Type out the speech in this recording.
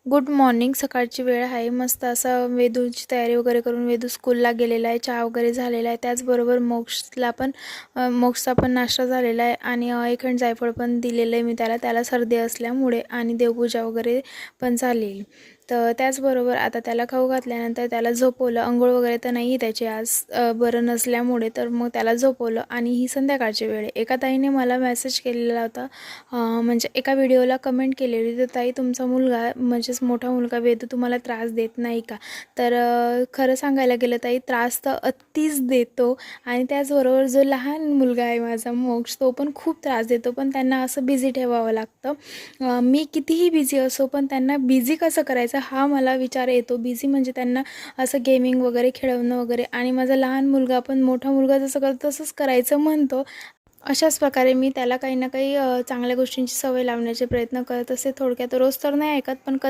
Good morning. सकाळची वेळ आहे. मस्त असं वेदूची तयारी वगैरे करून वेदू स्कूलला गेलेला आहे. चहा वगैरे झालेला आहे. त्याचबरोबर मोक्षचा पण नाश्ता झालेला आहे आणि एखंड जायफळ पण दिलेलं आहे मी त्याला सर्दी असल्यामुळे आणि देवपूजा वगैरे पण झालेली. तर त्याचबरोबर आता त्याला खाऊ घातल्यानंतर त्याला झोपवलं. अंघोळ वगैरे तर नाही त्याची आज बरं नसल्यामुळे, तर मग त्याला झोपवलं आणि ही संध्याकाळची वेळ आहे. एका ताईने मला मेसेज केलेला होता, म्हणजे एका व्हिडिओला कमेंट केलेली, तर ताई तुमचा मुलगा म्हणजेच मोठा मुलगा वेदू तुम्हाला त्रास देत नाही का? तर खरं सांगायला गेलं ताई, त्रास तर अतिच देतो आणि त्याचबरोबर जो लहान मुलगा आहे माझा मोक्ष, तो पण खूप त्रास देतो. पण त्यांना असं बिझी ठेवावं लागतं. मी कितीही बिझी असो पण त्यांना बिझी कसं करायचं हा मला विचार येतो. बिझी म्हणजे त्यांना असं गेमिंग वगैरे खेळवणं वगैरे, आणि माझा लहान मुलगा पण मोठा मुलगा जसं करतो तसंच करायचं म्हणतो. अशाच प्रकारे मी त्याला काही ना काही चांगल्या गोष्टींची सवय लावण्याचे प्रयत्न करत असते. थोडक्यात रोज तर नाही ऐकत, पण